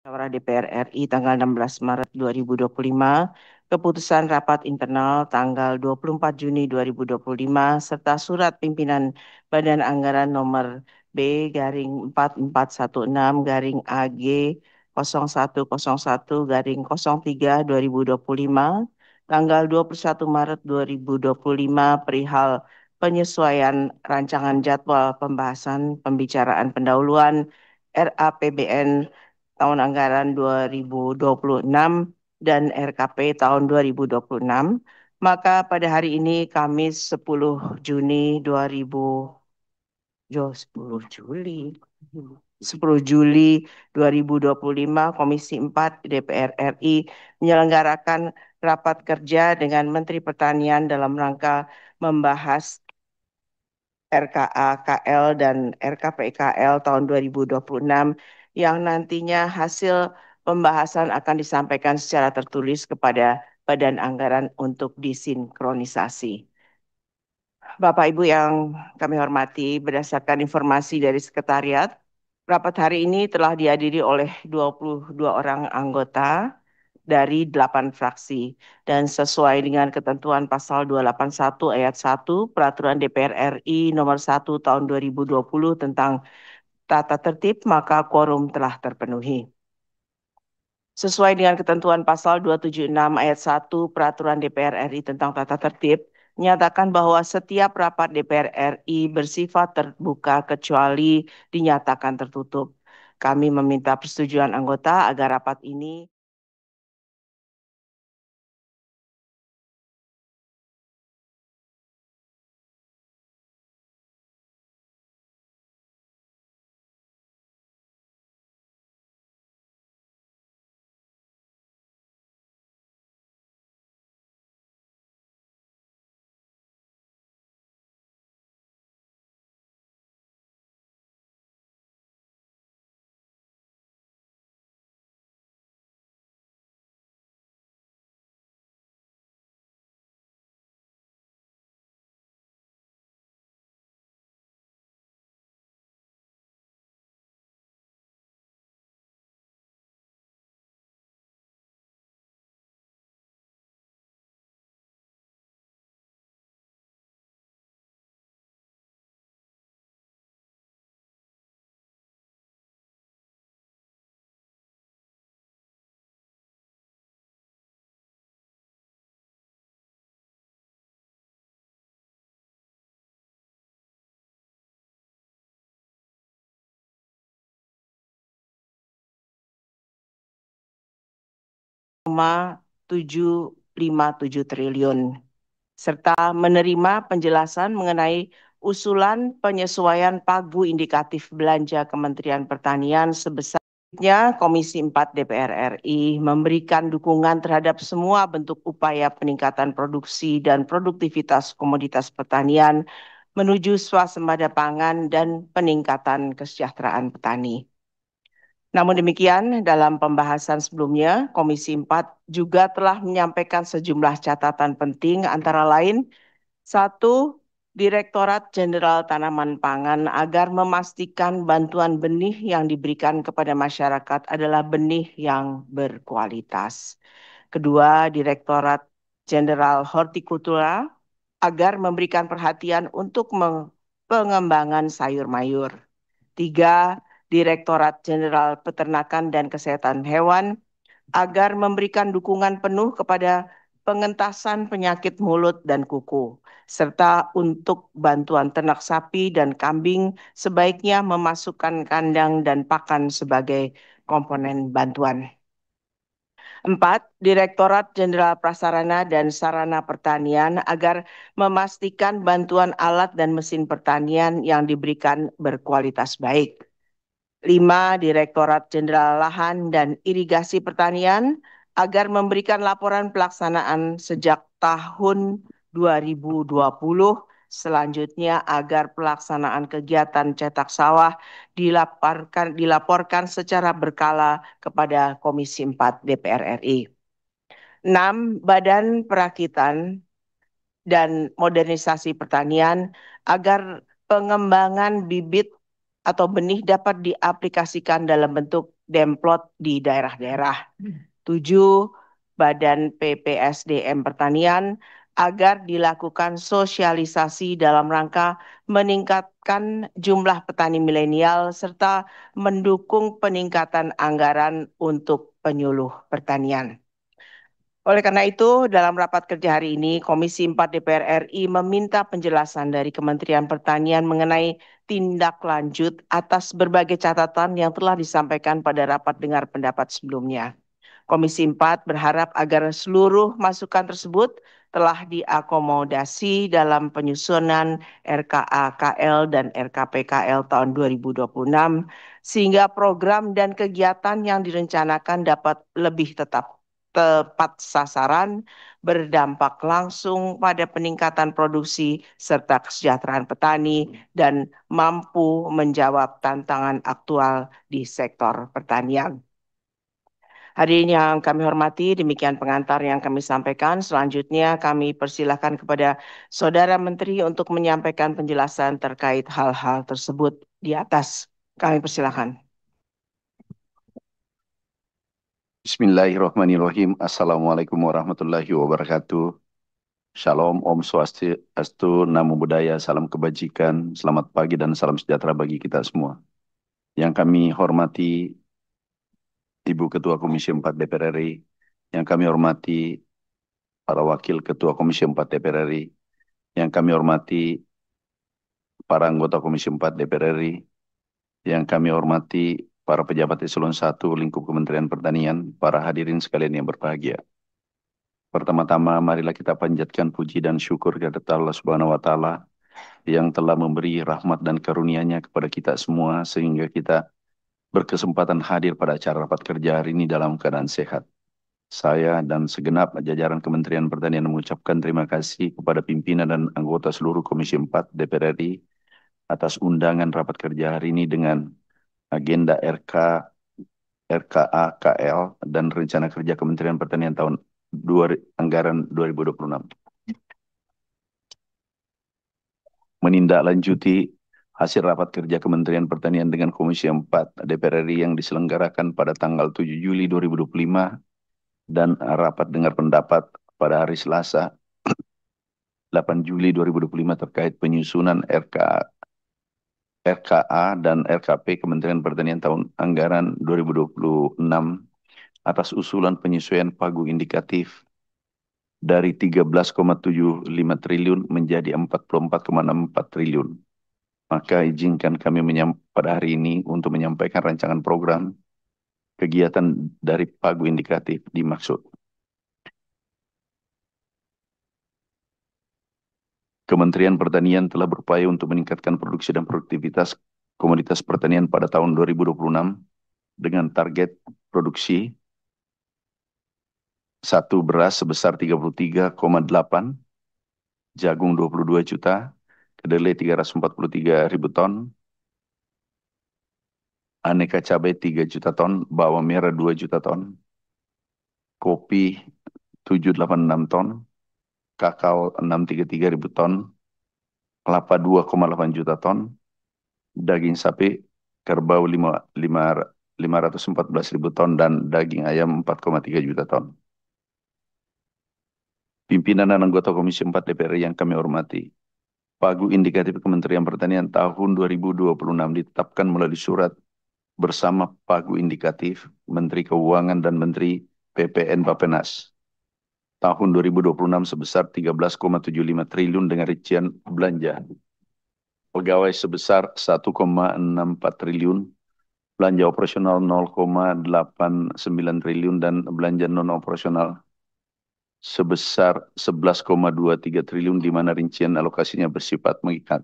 Musyawarah DPR RI tanggal 16 Maret 2025, keputusan rapat internal tanggal 24 Juni 2025, serta surat pimpinan Badan Anggaran nomor B/4416/AG 0101/03 tanggal 21 Maret 2025 perihal penyesuaian rancangan jadwal pembahasan pembicaraan pendahuluan RAPBN tahun anggaran 2026 dan RKP tahun 2026, maka pada hari ini Kamis 10 Juni 2025 Komisi 4 DPR RI menyelenggarakan rapat kerja dengan Menteri Pertanian dalam rangka membahas RKA KL dan RKP KL tahun 2026 yang nantinya hasil pembahasan akan disampaikan secara tertulis kepada Badan Anggaran untuk disinkronisasi. Bapak Ibu yang kami hormati, berdasarkan informasi dari Sekretariat, rapat hari ini telah dihadiri oleh 22 orang anggota dari 8 fraksi dan sesuai dengan ketentuan pasal 281 ayat 1 Peraturan DPR RI nomor 1 tahun 2020 tentang tata tertib, maka quorum telah terpenuhi. Sesuai dengan ketentuan pasal 276 ayat 1 Peraturan DPR RI tentang tata tertib, menyatakan bahwa setiap rapat DPR RI bersifat terbuka kecuali dinyatakan tertutup. Kami meminta persetujuan anggota agar rapat ini Rp7,757 triliun, serta menerima penjelasan mengenai usulan penyesuaian pagu indikatif belanja Kementerian Pertanian sebesar Komisi 4 DPR RI memberikan dukungan terhadap semua bentuk upaya peningkatan produksi dan produktivitas komoditas pertanian menuju swasembada pangan dan peningkatan kesejahteraan petani. Namun demikian, dalam pembahasan sebelumnya, Komisi 4 juga telah menyampaikan sejumlah catatan penting antara lain, 1. Direktorat Jenderal Tanaman Pangan agar memastikan bantuan benih yang diberikan kepada masyarakat adalah benih yang berkualitas. Kedua, Direktorat Jenderal Hortikultura agar memberikan perhatian untuk pengembangan sayur mayur. 3. Direktorat Jenderal Peternakan dan Kesehatan Hewan agar memberikan dukungan penuh kepada pengentasan penyakit mulut dan kuku, serta untuk bantuan ternak sapi dan kambing sebaiknya memasukkan kandang dan pakan sebagai komponen bantuan. 4. Direktorat Jenderal Prasarana dan Sarana Pertanian agar memastikan bantuan alat dan mesin pertanian yang diberikan berkualitas baik. 5. Direktorat Jenderal Lahan dan Irigasi Pertanian agar memberikan laporan pelaksanaan sejak tahun 2020, selanjutnya agar pelaksanaan kegiatan cetak sawah dilaporkan secara berkala kepada Komisi 4 DPR RI. 6. Badan Perakitan dan Modernisasi Pertanian agar pengembangan bibit atau benih dapat diaplikasikan dalam bentuk demplot di daerah-daerah. 7. Badan PPSDM Pertanian agar dilakukan sosialisasi dalam rangka meningkatkan jumlah petani milenial serta mendukung peningkatan anggaran untuk penyuluh pertanian. Oleh karena itu, dalam rapat kerja hari ini, Komisi 4 DPR RI meminta penjelasan dari Kementerian Pertanian mengenai tindak lanjut atas berbagai catatan yang telah disampaikan pada rapat dengar pendapat sebelumnya. Komisi 4 berharap agar seluruh masukan tersebut telah diakomodasi dalam penyusunan RKA KL dan RKP KL tahun 2026, sehingga program dan kegiatan yang direncanakan dapat lebih tepat sasaran, berdampak langsung pada peningkatan produksi serta kesejahteraan petani, dan mampu menjawab tantangan aktual di sektor pertanian. Hadirin yang kami hormati, demikian pengantar yang kami sampaikan. Selanjutnya kami persilahkan kepada Saudara Menteri untuk menyampaikan penjelasan terkait hal-hal tersebut di atas. Kami persilahkan. Bismillahirrahmanirrahim. Assalamualaikum warahmatullahi wabarakatuh. Shalom, Om Swastiastu, Namo Buddhaya, salam kebajikan, selamat pagi dan salam sejahtera bagi kita semua. Yang kami hormati Ibu Ketua Komisi 4 DPR RI, yang kami hormati para Wakil Ketua Komisi 4 DPR RI, yang kami hormati para anggota Komisi 4 DPR RI, yang kami hormati para pejabat eselon 1 lingkup Kementerian Pertanian, para hadirin sekalian yang berbahagia. Pertama-tama, marilah kita panjatkan puji dan syukur kepada Allah Subhanahu wa Ta'ala yang telah memberi rahmat dan karunia-Nya kepada kita semua sehingga kita berkesempatan hadir pada acara rapat kerja hari ini dalam keadaan sehat. Saya dan segenap jajaran Kementerian Pertanian mengucapkan terima kasih kepada pimpinan dan anggota seluruh Komisi 4 DPR RI atas undangan rapat kerja hari ini dengan agenda RKA KL dan rencana kerja Kementerian Pertanian tahun anggaran 2026. Menindaklanjuti hasil rapat kerja Kementerian Pertanian dengan Komisi 4 DPR RI yang diselenggarakan pada tanggal 7 Juli 2025 dan rapat dengar pendapat pada hari Selasa 8 Juli 2025 terkait penyusunan RKA dan RKP Kementerian Pertanian tahun anggaran 2026 atas usulan penyesuaian pagu indikatif dari 13,75 triliun menjadi 44,64 triliun. Maka izinkan kami pada hari ini untuk menyampaikan rancangan program kegiatan dari pagu indikatif dimaksud. Kementerian Pertanian telah berupaya untuk meningkatkan produksi dan produktivitas komoditas pertanian pada tahun 2026 dengan target produksi 1 beras sebesar 33,8, jagung 22 juta, kedelai 343 ribu ton, aneka cabai 3 juta ton, bawang merah 2 juta ton, kopi 786 ton, kakao 633 ribu ton, kelapa 2,8 juta ton, daging sapi kerbau 514 ribu ton, dan daging ayam 4,3 juta ton. Pimpinan dan anggota Komisi 4 DPR yang kami hormati, pagu indikatif Kementerian Pertanian tahun 2026 ditetapkan melalui surat bersama pagu indikatif Menteri Keuangan dan Menteri PPN Bappenas tahun 2026 sebesar 13,75 triliun dengan rincian belanja pegawai sebesar 1,64 triliun, belanja operasional 0,89 triliun, dan belanja non-operasional sebesar 11,23 triliun di mana rincian alokasinya bersifat mengikat.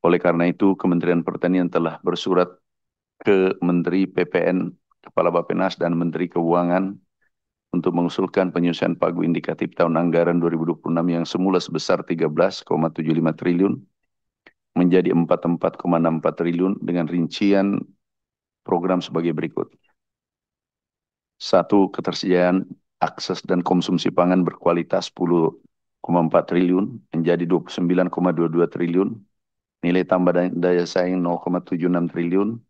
Oleh karena itu, Kementerian Pertanian telah bersurat ke Menteri PPN, Kepala Bappenas, dan Menteri Keuangan untuk mengusulkan penyusunan pagu indikatif tahun anggaran 2026 yang semula sebesar 13,75 triliun menjadi 44,64 triliun dengan rincian program sebagai berikut. 1. Ketersediaan akses dan konsumsi pangan berkualitas 10,4 triliun menjadi 29,22 triliun. Nilai tambah daya saing 0,76 triliun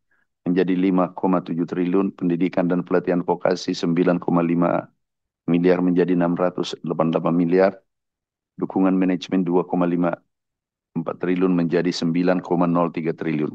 menjadi 5,7 triliun, pendidikan dan pelatihan vokasi 9,5 miliar menjadi 688 miliar, dukungan manajemen 2,54 triliun menjadi 9,03 triliun.